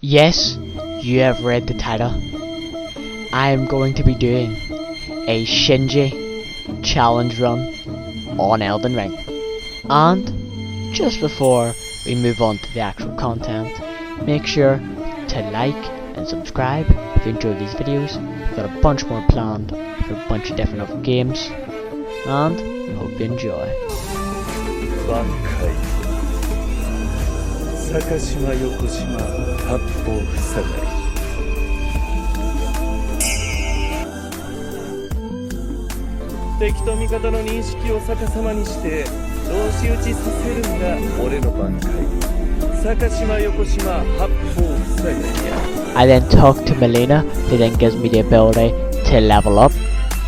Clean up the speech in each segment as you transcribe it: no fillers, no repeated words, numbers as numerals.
Yes, you have read the title. I am going to be doing a Shinji challenge run on Elden Ring. And just before we move on to the actual content, make sure to like and subscribe if you enjoy these videos. We've got a bunch more planned for a bunch of different other games, and hope you enjoy. 坂島横島八方塞がり敵と味方の認識を逆さまにして同士打ちさせるんが俺の挽回坂島横島八方塞がりや I then talk to Melina, who then gives me the ability to level up.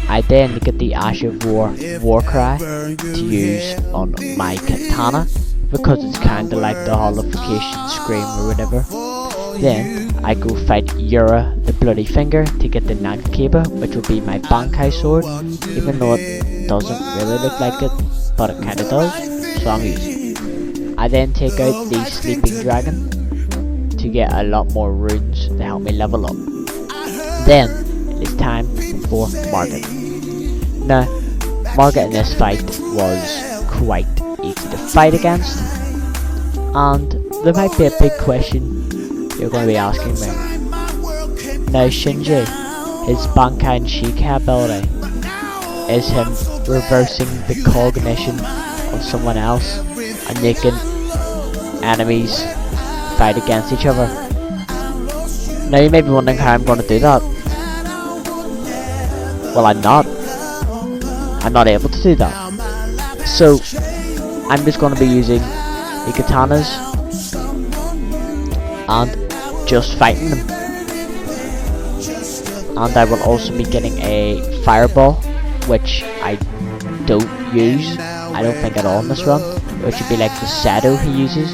I then get the Ash of War cry to use on my katana, because it's kinda like the holification scream or whatever. Then I go fight Yura the Bloody Finger to get the Nagakeba, which will be my Bankai sword, even though it doesn't really look like it, but it kinda does, so I'm using it. I then take out the Sleeping Dragon to get a lot more runes to help me level up. Then it's time for Marg. Now, Marg in this fight was quite easy to fight against, and there might be a big question you're going to be asking me. Now Shinji, his Bankai and Shika ability is him reversing the cognition of someone else and making enemies fight against each other. Now you may be wondering how I'm going to do that. Well, I'm not able to do that. So I'm just going to be using the katanas and just fighting them. And I will also be getting a fireball, which I don't use, I don't think at all in this run, which would be like the shadow he uses.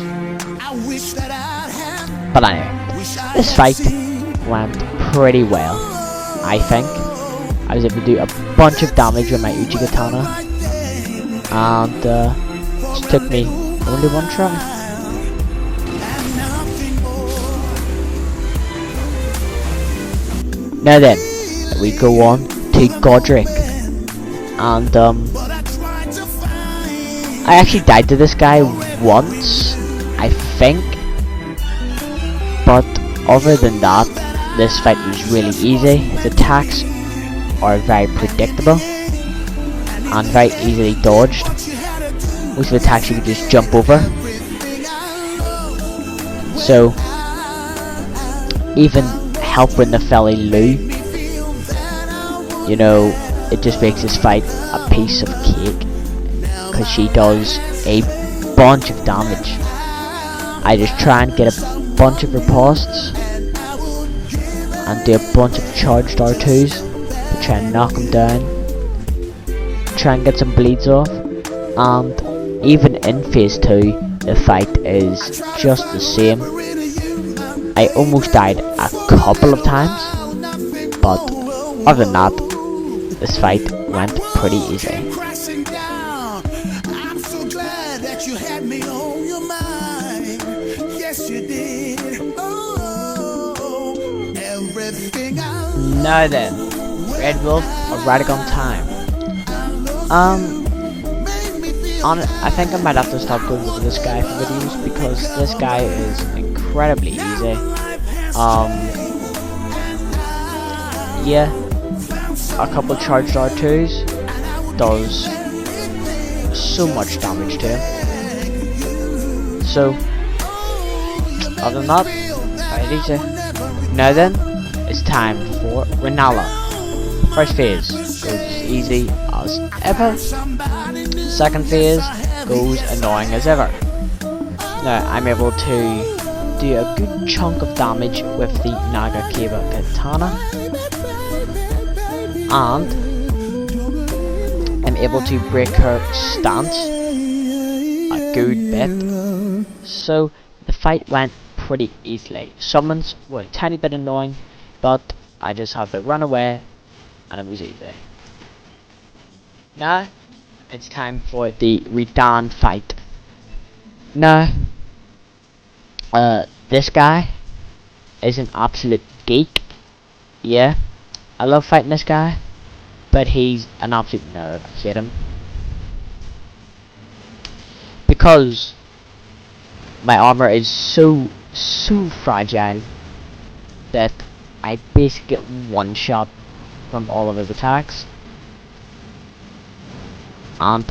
But anyway, this fight went pretty well, I think. I was able to do a bunch of damage with my Uchi katana, and it took me only one try. Now then, we go on to Godfrey, and I actually died to this guy once, I think, but other than that, this fight was really easy. His attacks are very predictable and very easily dodged. Most of the attacks you can just jump over. So even helping the felly Lou, you know, it just makes this fight a piece of cake, because she does a bunch of damage. I just try and get a bunch of riposts and do a bunch of charged R2s to try and knock him down, try and get some bleeds off, and even in phase 2 the fight is just the same. I almost died a couple of times, but other than that, this fight went pretty easy. Now then, Red Wolf or Radigon time. I think I might have to stop going with this guy for videos, because this guy is incredibly easy. Yeah, a couple charged R2s does so much damage to him. So, other than that, very easy. Now then, it's time for Rala. First phase goes as easy as ever. Second phase goes annoying as ever. Now I'm able to do a good chunk of damage with the Nagakeba katana, and I'm able to break her stance a good bit. So the fight went pretty easily. Summons were a tiny bit annoying, but I just have to run away and it was easy. Now it's time for the Redan fight. Now this guy is an absolute geek. Yeah, I love fighting this guy, but he's an absolute nerd. I hate him. Because my armor is so fragile that I basically get one shot from all of his attacks. And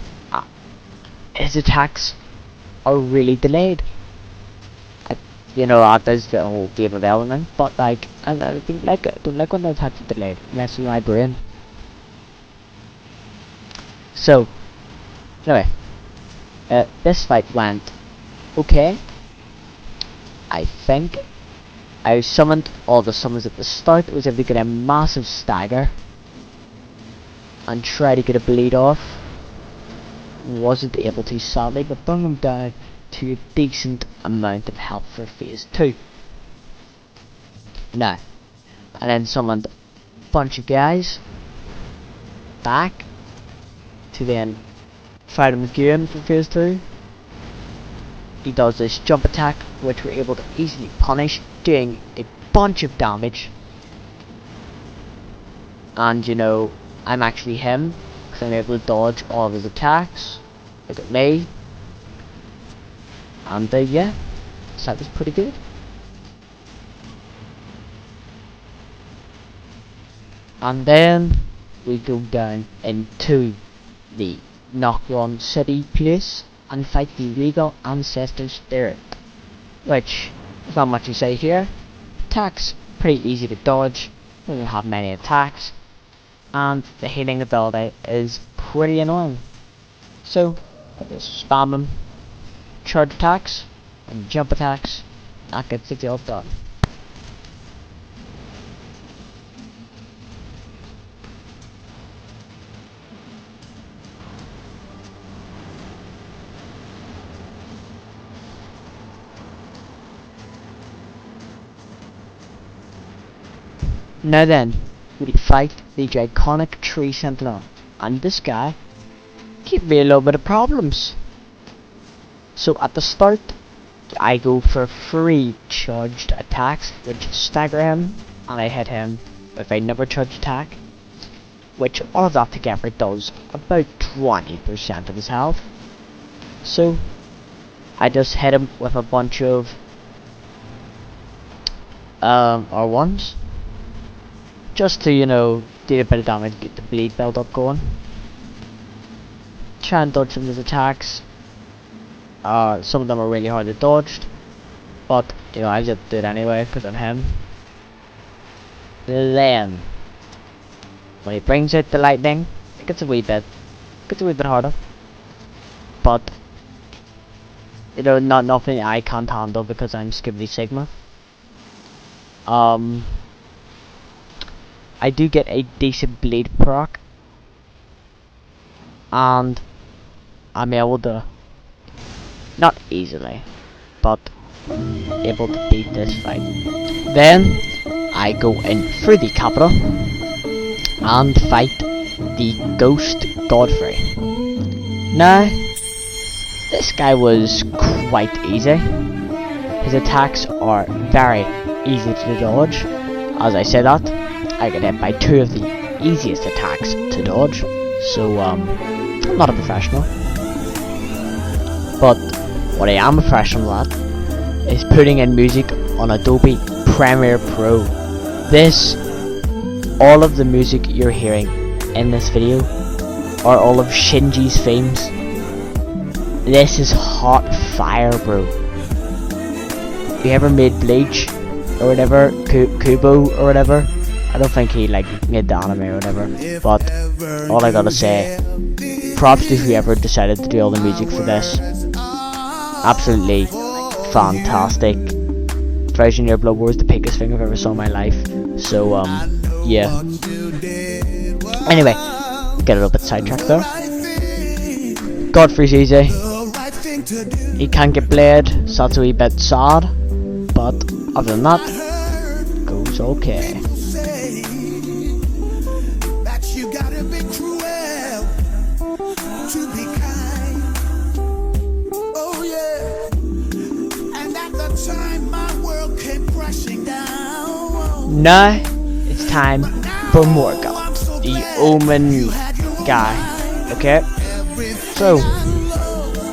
his attacks are really delayed. You know, that is the whole game of Elden Ring, but like, I don't like it. Don't like when the attacks are delayed. It messes with my brain. So, anyway, this fight went okay. I think I summoned all the summons at the start. It was able to get a massive stagger and try to get a bleed off. Wasn't able to, sadly, but brought him down to a decent amount of health for phase 2. Now, and then summoned a bunch of guys back to then fight him again for phase 2. He does this jump attack, which we're able to easily punish, doing a bunch of damage. And you know, I'm actually him, because I'm able to dodge all of his attacks. Look at me. And yeah, so that was pretty good. And then we go down into the Knockron City place and fight the Regal Ancestor Spirit, which is not much to say here. Attacks pretty easy to dodge, doesn't have many attacks, and the healing ability is pretty annoying. So I just spam him, charge attacks and jump attacks, that gets the job done. Now then, we fight the Draconic Tree Sentinel, and this guy gave me a little bit of problems. So at the start, I go for 3 charged attacks, which stagger him, and I hit him with a number charged attack, which all of that together does about 20% of his health. So I just hit him with a bunch of R1s. Just to, you know, do a bit of damage, get the bleed build up going. Try and dodge some of his attacks. Some of them are really hard to dodge, but you know, I just do it anyway because I'm him. Then, when he brings out the lightning, it gets a wee bit harder. But you know, nothing I can't handle because I'm Skibbly Sigma. I do get a decent bleed proc, and I'm able to, not easily, but able to beat this fight. Then I go in through the capital and fight the Ghost Godfrey. Now, this guy was quite easy. His attacks are very easy to dodge. As I say that, I get hit by 2 of the easiest attacks to dodge, so I'm not a professional. But what I am a professional at is putting in music on Adobe Premiere Pro. All of the music you're hearing in this video are all of Shinji's themes. This is hot fire, bro. If you ever made Bleach or whatever, Kubo or whatever, I don't think he like made the anime or whatever, but all I gotta say, props to whoever decided to do all the music for this. Absolutely fantastic. Version Your Blood War is the biggest thing I've ever saw in my life. So yeah. Anyway, get a little bit sidetracked there. Godfrey's easy. He can get blade, so that's a wee bit sad, but other than that, goes okay. Time my world came crashing down. Now it's time for Marg, the Omen guy. Okay, so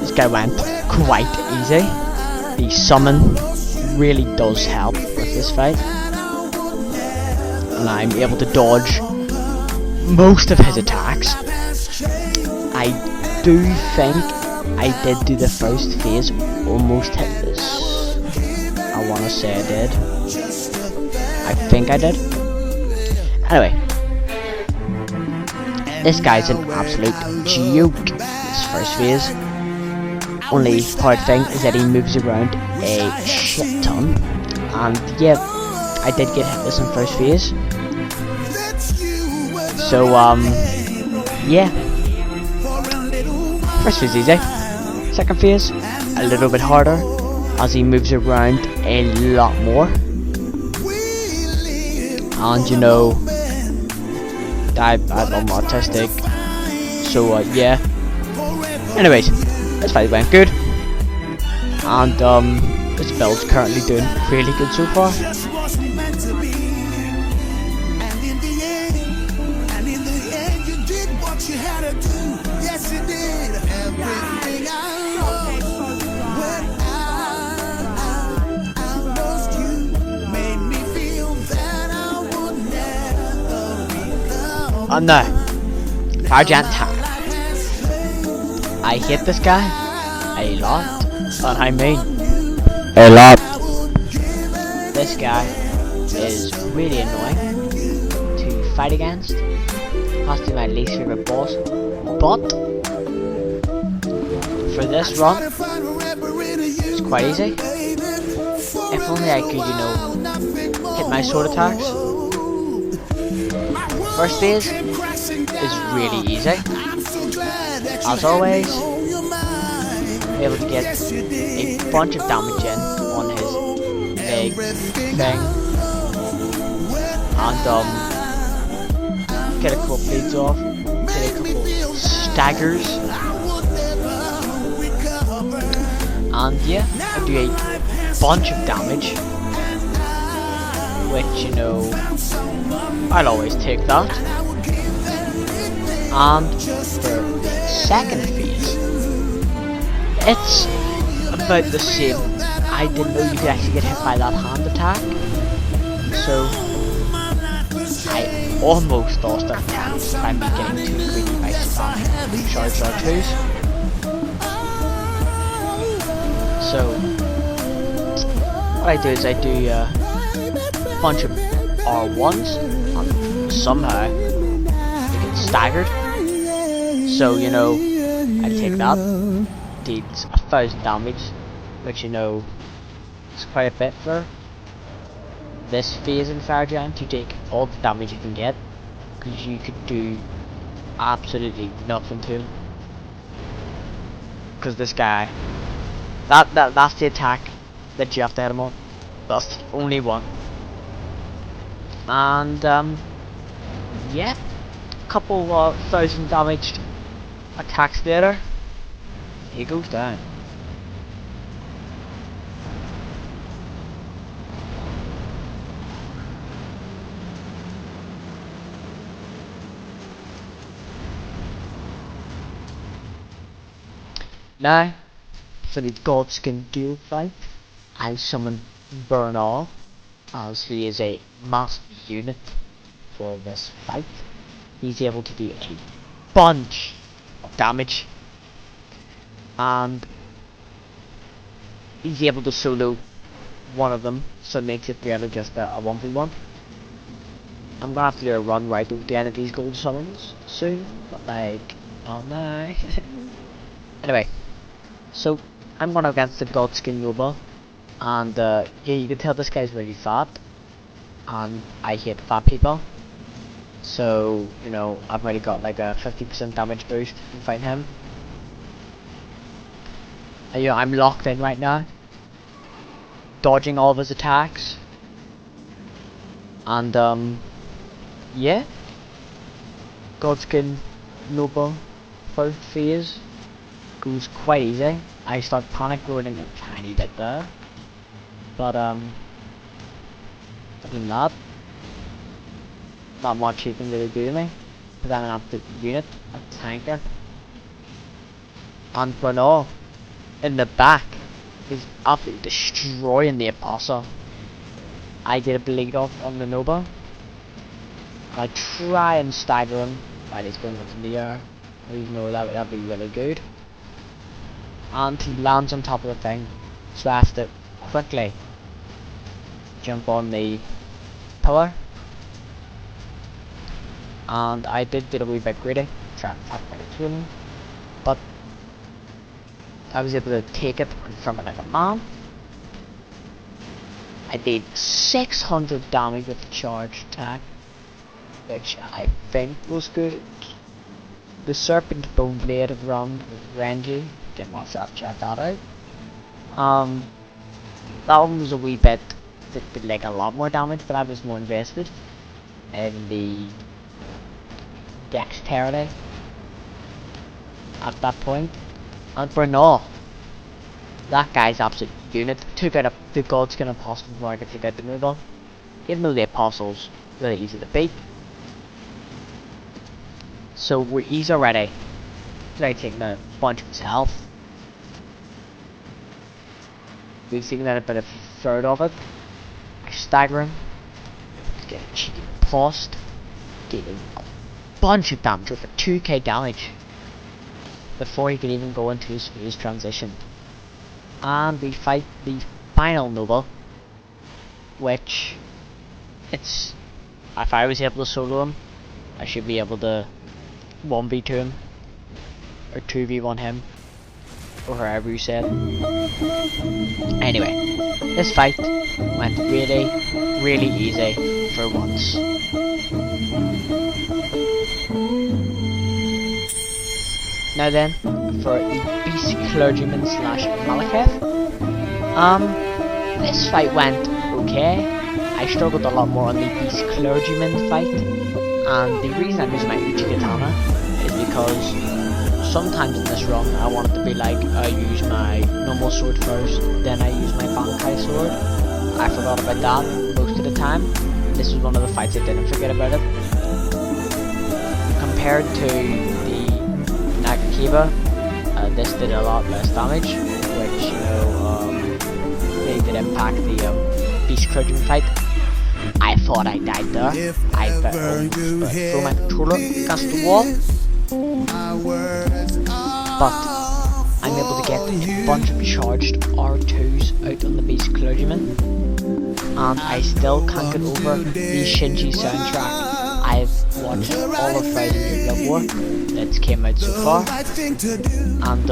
this guy went quite easy. The summon really does help with this fight, and I'm able to dodge most of his attacks. I do think I did do the first phase almost hitless. I wanna say I did. I think I did. Anyway, this guy's an absolute joke. This first phase. Only hard thing is that he moves around a shit ton. And yeah, I did get hitless in first phase. So yeah. First phase easy. Second phase a little bit harder as he moves around a lot more. And you know, I'm autistic, so yeah. Anyways, this fight went good, and this build's currently doing really good so far. Oh no, Fire Giant time. I hate this guy a lot, and I mean a lot. This guy is really annoying to fight against. Has to be my least favorite boss, but for this run, it's quite easy. If only I could, you know, hit my sword attacks. First phase is really easy. As always, I'm able to get a bunch of damage in on his big thing, and get a couple bleeds off, get a couple staggers, and yeah, I do a bunch of damage, which, you know, I'll always take that. And for the second phase, it's about the same. I didn't know you could actually get hit by that hand attack, so I almost lost that chance by me getting too greedy by spamming charge R2s. So what I do is I do a bunch of R1s, and somehow they get staggered. So, you know, I take that, deals 1000 damage, which, you know, is quite a bit for this phase in Fire Giant, to take all the damage you can get, because you could do absolutely nothing to him. Because this guy, that's the attack that you have to hit him on. That's the only one. And yeah, a couple 1000 damaged attacks later, he goes down. Now, for the Godskin duel fight, I summon Bernal, as he is a massive unit for this fight. He's able to do a bunch of damage, and he's able to solo one of them, so it makes it really just a 1v1. I'm gonna have to do a run right over the end of these gold summons soon, but like, oh no. Anyway, so I'm going against the Godskin Noble, and yeah, you can tell this guy's really fat, and I hate fat people. So, you know, I've already got like a 50% damage boost from fighting him. And, you know, I'm locked in right now, dodging all of his attacks, and yeah, Godskin Noble first phase goes quite easy. I start panic loading a tiny bit there, but other than that, not much he can really do to me. Because I'm an absolute unit, a tanker. And Bruno, in the back, is absolutely destroying the apostle. I did a bleed off on the Nova. I try and stagger him while he's going up in the air. Even though that'd be really good. And he lands on top of the thing. So I have to quickly jump on the pillar. And I did get a wee bit greedy, try and tap right to him. But I was able to take it from it like a man. I did 600 damage with the charge attack, which I think was good. The Serpent Bone Blade of Run with Renji, didn't want to check that out. That one was a wee bit, did like a lot more damage, but I was more invested in the dexterity at that point. And Bruno, that guy's absolute unit. Took out the Godskin Apostle before I could take out the Moogle. Even though the Apostle's really easy to beat. So he's already taking a bunch of his health. We've seen that a bit of a third of it. I stagger him. Get a cheeky post. Dealing a bunch of damage with a 2k damage. Before he can even go into his transition. And we fight the final noble, which if I was able to solo him, I should be able to 1v2 him or 2v1 him or however you said. Anyway, this fight went really easy for once. Now then, for the Beast Clergyman / Malekith. This fight went okay. I struggled a lot more on the Beast Clergyman fight, and the reason I'm using my Uchi Katana is because sometimes in this run I wanted to be like, I use my normal sword first, then I use my Bankai sword. I forgot about that most of the time. This was one of the fights I didn't forget about it. Compared to the Nagakiba, this did a lot less damage, which, you know, they did impact the Beast Clergyman fight. I thought I died there. I threw my controller against the wall. But I'm able to get a bunch of charged R2s out on the Beast Clergyman. And I still can't get over the Shinji soundtrack. I've watched all of 5 Year Love War that came out so far, and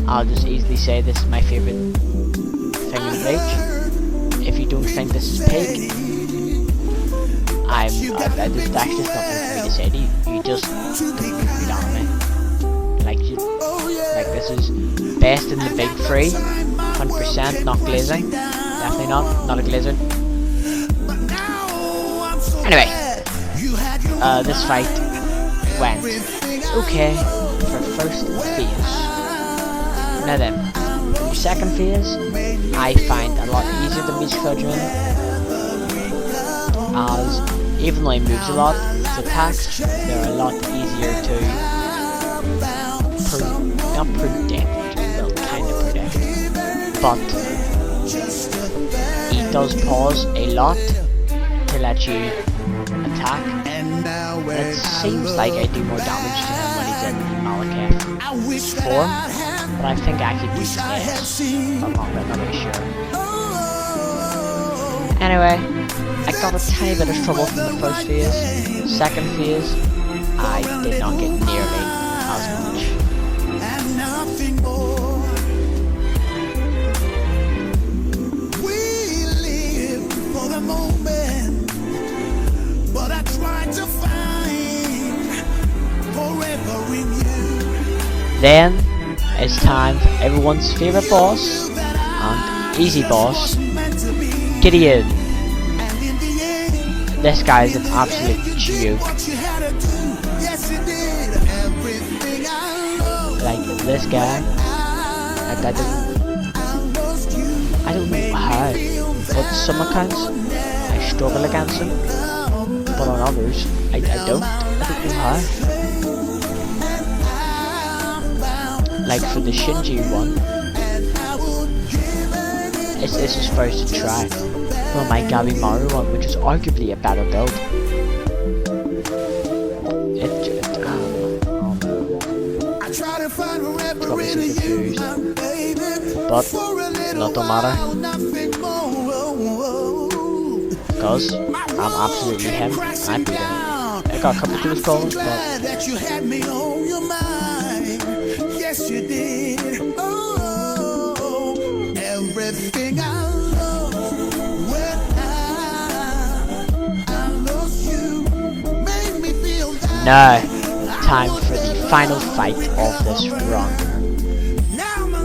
I'll just easily say this is my favourite thing in Bleach. If you don't think this is peak, there's actually nothing for me to say to you. You just don't read anime. Like this is best in the big three, 100%, not glazing, definitely not a glazer. Anyway, this fight went okay for first phase. Now then, in the second phase, I find a lot easier than Beast Clergyman, as even though he moves a lot, his attacks, they're a lot easier to not predict, well, kind of predict, but he does pause a lot to let you attack. It seems like I do more damage to him when he's in the Malekith form, but I think I could do less. I'm not really sure. Anyway, I got a tiny bit of trouble from the first phase. Second phase, I did not get nearly as much. We live for the moment, but I try to find forever in you. Then it's time for everyone's favourite boss and easy boss, Gideon. This guy is an absolute joke. Like this guy, I don't know how, but some accounts I struggle against him, but on others, I don't know how. Like for the Shinji one, it's his first try. Well, my Gabimaru one, which is arguably a better build. Got me so confused. But not the matter. Because I'm absolutely him. I beat him. I got a couple of close calls, but yes, you did. Oh, everything I love when I lost you made me feel that. Now, time for the final fight of this run.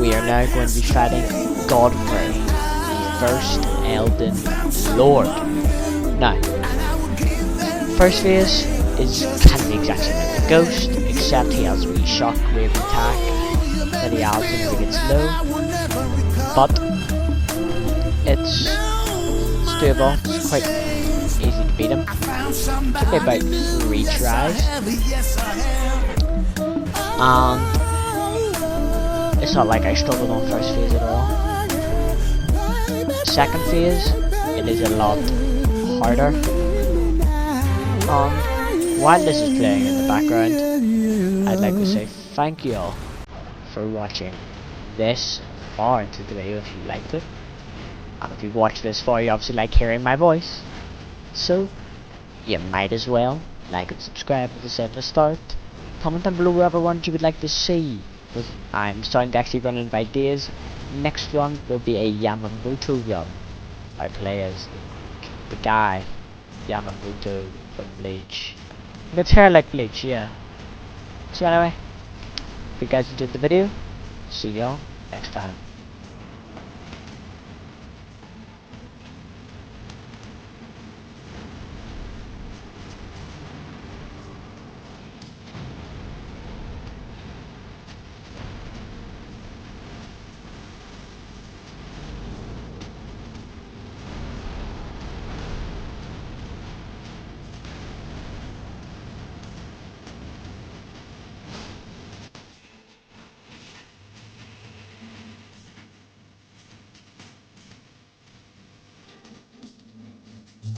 We are now going to be fighting Godfrey, the first Elden Lord. Now, first phase is kind of the exact same as the Ghost, except he has a wee shockwave attack that he adds when he gets low. But it's doable, it's quite easy to beat him. Took me about 3 tries. And it's not like I struggled on first phase at all. Second phase, it is a lot harder. While this is playing in the background, I'd like to say thank you all for watching this far into the video if you liked it. And if you've watched this far, you obviously like hearing my voice. So, you might as well like and subscribe as I said at the start. Comment down below whatever ones you would like to see. Because I'm starting to actually run out of ideas. Next one will be a Yamamoto run. I play as the guy Yamamoto from Bleach. It's hair like Bleach, yeah. So anyway, if you guys enjoyed the video, see y'all next time.